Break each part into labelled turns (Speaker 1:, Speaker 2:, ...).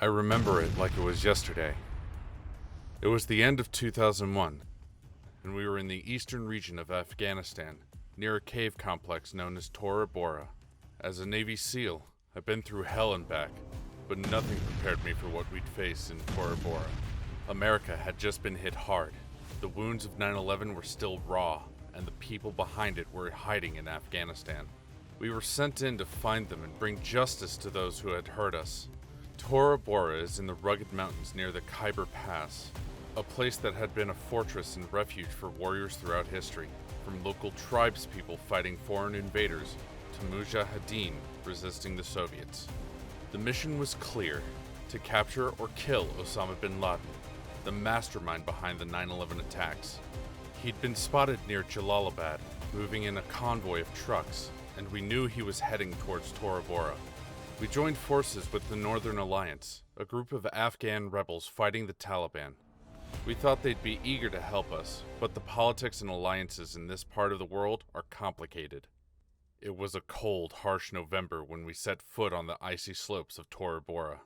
Speaker 1: I remember it like it was yesterday. It was the end of 2001, and we were in the eastern region of Afghanistan, near a cave complex known as Tora Bora. As a Navy SEAL, I've been through hell and back, but nothing prepared me for what we'd face in Tora Bora. America had just been hit hard. The wounds of 9/11 were still raw, and the people behind it were hiding in Afghanistan. We were sent in to find them and bring justice to those who had hurt us. Tora Bora is in the rugged mountains near the Khyber Pass, a place that had been a fortress and refuge for warriors throughout history, from local tribespeople fighting foreign invaders to mujahideen resisting the Soviets. The mission was clear: to capture or kill Osama bin Laden, the mastermind behind the 9/11 attacks. He'd been spotted near Jalalabad, moving in a convoy of trucks, and we knew he was heading towards Tora Bora. We joined forces with the Northern Alliance, a group of Afghan rebels fighting the Taliban. We thought they'd be eager to help us, but the politics and alliances in this part of the world are complicated. It was a cold, harsh November when we set foot on the icy slopes of Tora Bora.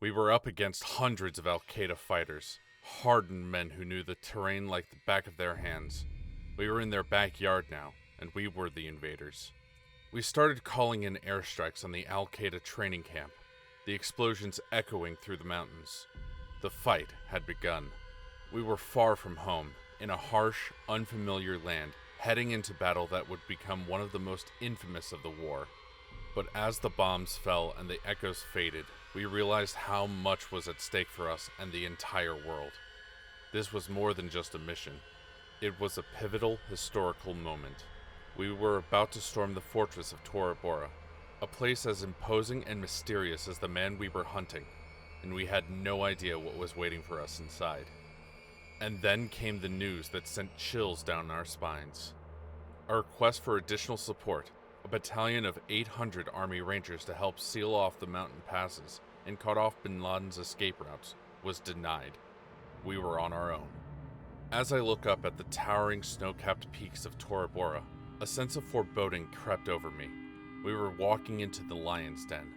Speaker 1: We were up against hundreds of Al-Qaeda fighters, hardened men who knew the terrain like the back of their hands. We were in their backyard now, and we were the invaders. We started calling in airstrikes on the Al-Qaeda training camp, the explosions echoing through the mountains. The fight had begun. We were far from home, in a harsh, unfamiliar land, heading into battle that would become one of the most infamous of the war. But as the bombs fell and the echoes faded, we realized how much was at stake for us and the entire world. This was more than just a mission. It was a pivotal, historical moment. We were about to storm the fortress of Tora Bora, a place as imposing and mysterious as the man we were hunting, and we had no idea what was waiting for us inside. And then came the news that sent chills down our spines. A request for additional support, a battalion of 800 Army Rangers to help seal off the mountain passes and cut off bin Laden's escape routes, was denied. We were on our own. As I look up at the towering snow-capped peaks of Tora Bora, a sense of foreboding crept over me. We were walking into the lion's den.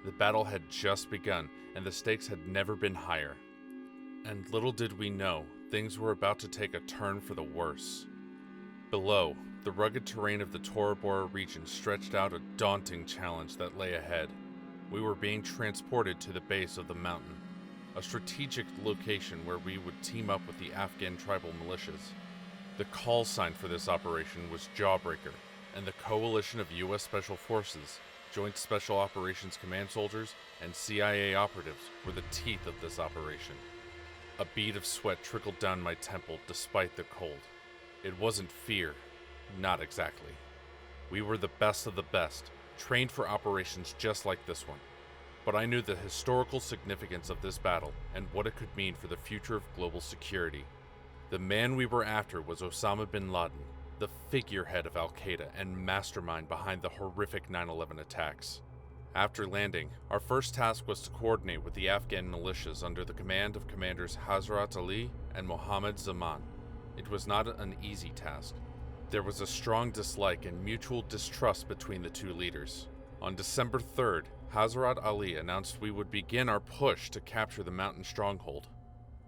Speaker 1: The battle had just begun, and the stakes had never been higher. And little did we know, things were about to take a turn for the worse. Below, the rugged terrain of the Tora Bora region stretched out a daunting challenge that lay ahead. We were being transported to the base of the mountain, a strategic location where we would team up with the Afghan tribal militias. The call sign for this operation was Jawbreaker, and the coalition of U.S. Special Forces, Joint Special Operations Command soldiers, and CIA operatives were the teeth of this operation. A bead of sweat trickled down my temple despite the cold. It wasn't fear, not exactly. We were the best of the best, trained for operations just like this one. But I knew the historical significance of this battle and what it could mean for the future of global security. The man we were after was Osama bin Laden, the figurehead of Al-Qaeda and mastermind behind the horrific 9/11 attacks. After landing, our first task was to coordinate with the Afghan militias under the command of commanders Hazrat Ali and Mohammed Zaman. It was not an easy task. There was a strong dislike and mutual distrust between the two leaders. On December 3rd, Hazrat Ali announced we would begin our push to capture the mountain stronghold.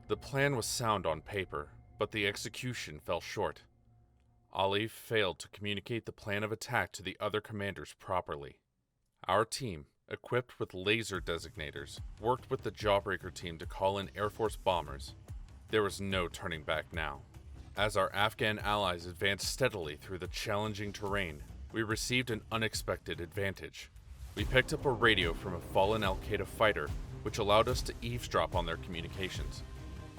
Speaker 1: The plan was sound on paper, but the execution fell short. Ali failed to communicate the plan of attack to the other commanders properly. Our team, equipped with laser designators, worked with the Jawbreaker team to call in Air Force bombers. There was no turning back now. As our Afghan allies advanced steadily through the challenging terrain, we received an unexpected advantage. We picked up a radio from a fallen Al-Qaeda fighter, which allowed us to eavesdrop on their communications.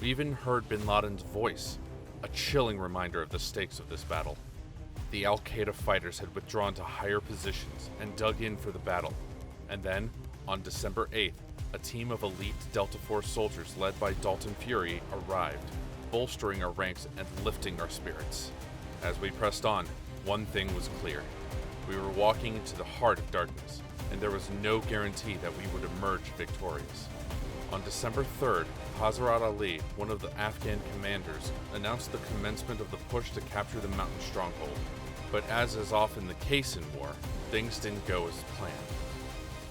Speaker 1: We even heard bin Laden's voice, a chilling reminder of the stakes of this battle. The Al-Qaeda fighters had withdrawn to higher positions and dug in for the battle. And then, on December 8th, a team of elite Delta Force soldiers led by Dalton Fury arrived, bolstering our ranks and lifting our spirits. As we pressed on, one thing was clear. We were walking into the heart of darkness, and there was no guarantee that we would emerge victorious. On December 3rd, Hazrat Ali, one of the Afghan commanders, announced the commencement of the push to capture the mountain stronghold. But as is often the case in war, things didn't go as planned.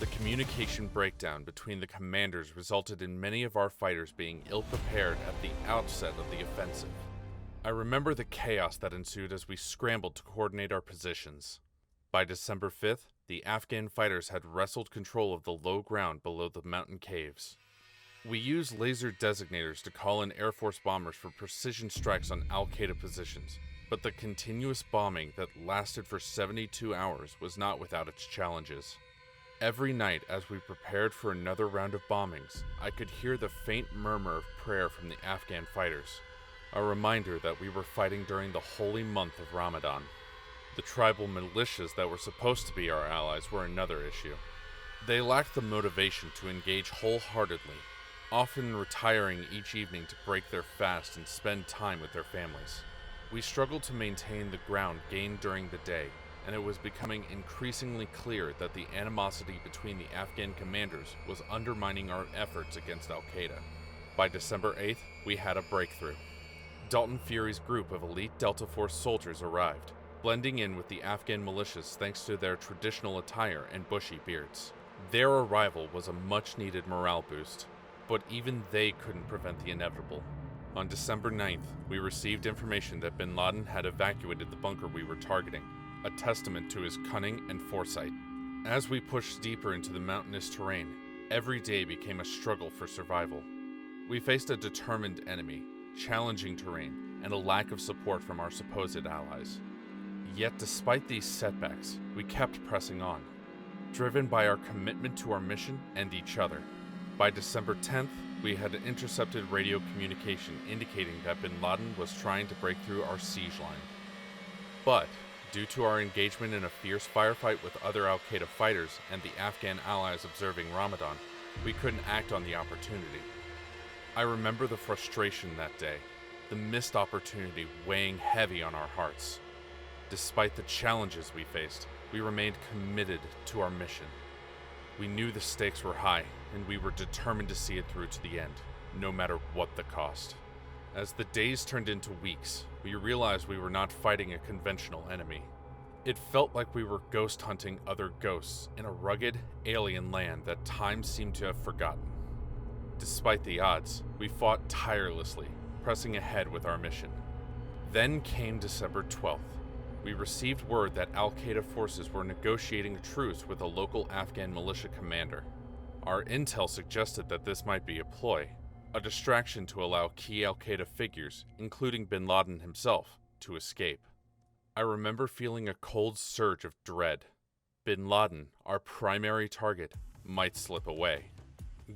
Speaker 1: The communication breakdown between the commanders resulted in many of our fighters being ill-prepared at the outset of the offensive. I remember the chaos that ensued as we scrambled to coordinate our positions. By December 5th, the Afghan fighters had wrestled control of the low ground below the mountain caves. We used laser designators to call in Air Force bombers for precision strikes on Al-Qaeda positions, but the continuous bombing that lasted for 72 hours was not without its challenges. Every night as we prepared for another round of bombings, I could hear the faint murmur of prayer from the Afghan fighters, a reminder that we were fighting during the holy month of Ramadan. The tribal militias that were supposed to be our allies were another issue. They lacked the motivation to engage wholeheartedly, often retiring each evening to break their fast and spend time with their families. We struggled to maintain the ground gained during the day, and it was becoming increasingly clear that the animosity between the Afghan commanders was undermining our efforts against Al-Qaeda. By December 8th, we had a breakthrough. Dalton Fury's group of elite Delta Force soldiers arrived, blending in with the Afghan militias thanks to their traditional attire and bushy beards. Their arrival was a much-needed morale boost, but even they couldn't prevent the inevitable. On December 9th, we received information that bin Laden had evacuated the bunker we were targeting, a testament to his cunning and foresight. As we pushed deeper into the mountainous terrain, every day became a struggle for survival. We faced a determined enemy, challenging terrain, and a lack of support from our supposed allies. Yet despite these setbacks, we kept pressing on, driven by our commitment to our mission and each other. By December 10th, we had intercepted radio communication indicating that bin Laden was trying to break through our siege line. But, due to our engagement in a fierce firefight with other Al-Qaeda fighters and the Afghan allies observing Ramadan, we couldn't act on the opportunity. I remember the frustration that day, the missed opportunity weighing heavy on our hearts. Despite the challenges we faced, we remained committed to our mission. We knew the stakes were high, and we were determined to see it through to the end, no matter what the cost. As the days turned into weeks, we realized we were not fighting a conventional enemy. It felt like we were ghost hunting other ghosts in a rugged, alien land that time seemed to have forgotten. Despite the odds, we fought tirelessly, pressing ahead with our mission. Then came December 12th. We received word that Al-Qaeda forces were negotiating a truce with a local Afghan militia commander. Our intel suggested that this might be a ploy, a distraction to allow key Al-Qaeda figures, including bin Laden himself, to escape. I remember feeling a cold surge of dread. Bin Laden, our primary target, might slip away.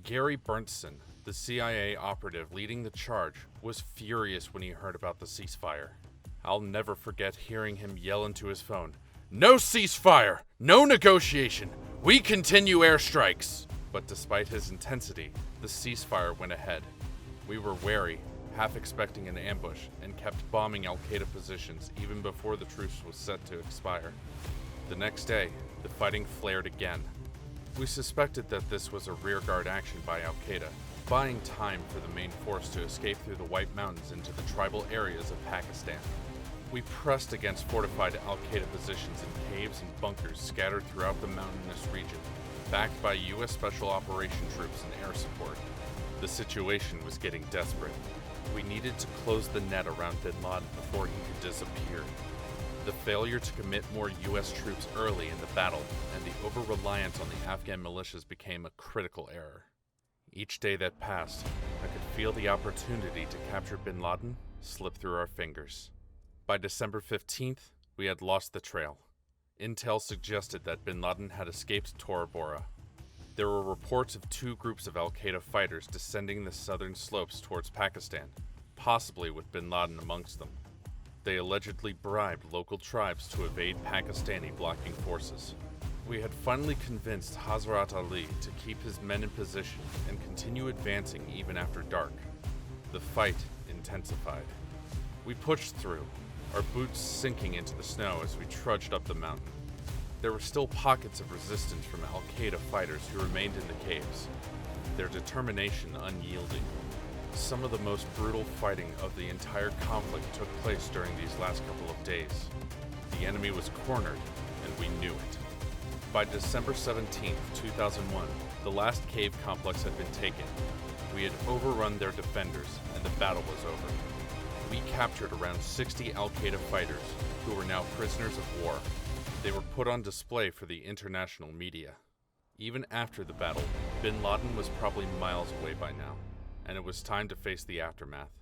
Speaker 1: Gary Berntson, the CIA operative leading the charge, was furious when he heard about the ceasefire. I'll never forget hearing him yell into his phone, "No ceasefire! No negotiation! We continue airstrikes!" But despite his intensity, the ceasefire went ahead. We were wary, half expecting an ambush, and kept bombing Al-Qaeda positions even before the truce was set to expire. The next day, the fighting flared again. We suspected that this was a rearguard action by Al-Qaeda, buying time for the main force to escape through the White Mountains into the tribal areas of Pakistan. We pressed against fortified Al-Qaeda positions in caves and bunkers scattered throughout the mountainous region, backed by U.S. Special Operation troops and air support. The situation was getting desperate. We needed to close the net around bin Laden before he could disappear. The failure to commit more U.S. troops early in the battle and the over-reliance on the Afghan militias became a critical error. Each day that passed, I could feel the opportunity to capture bin Laden slip through our fingers. By December 15th, we had lost the trail. Intel suggested that bin Laden had escaped Tora Bora. There were reports of two groups of Al-Qaeda fighters descending the southern slopes towards Pakistan, possibly with bin Laden amongst them. They allegedly bribed local tribes to evade Pakistani blocking forces. We had finally convinced Hazrat Ali to keep his men in position and continue advancing even after dark. The fight intensified. We pushed through, our boots sinking into the snow as we trudged up the mountain. There were still pockets of resistance from Al-Qaeda fighters who remained in the caves, their determination unyielding. Some of the most brutal fighting of the entire conflict took place during these last couple of days. The enemy was cornered, and we knew it. By December 17, 2001, the last cave complex had been taken. We had overrun their defenders, and the battle was over. We captured around 60 Al-Qaeda fighters, who were now prisoners of war. They were put on display for the international media. Even after the battle, bin Laden was probably miles away by now, and it was time to face the aftermath.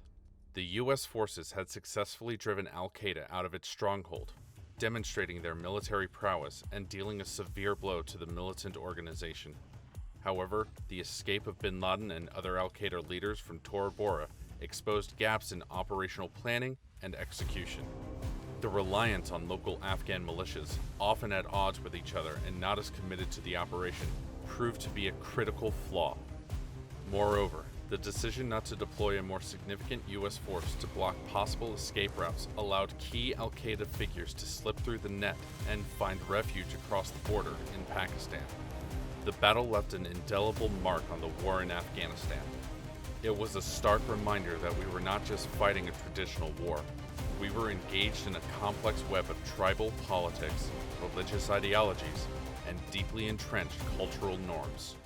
Speaker 1: The US forces had successfully driven Al-Qaeda out of its stronghold, demonstrating their military prowess and dealing a severe blow to the militant organization. However, the escape of bin Laden and other Al-Qaeda leaders from Tora Bora exposed gaps in operational planning and execution. The reliance on local Afghan militias, often at odds with each other and not as committed to the operation, proved to be a critical flaw. Moreover, the decision not to deploy a more significant US force to block possible escape routes allowed key Al-Qaeda figures to slip through the net and find refuge across the border in Pakistan. The battle left an indelible mark on the war in Afghanistan. It was a stark reminder that we were not just fighting a traditional war. We were engaged in a complex web of tribal politics, religious ideologies, and deeply entrenched cultural norms.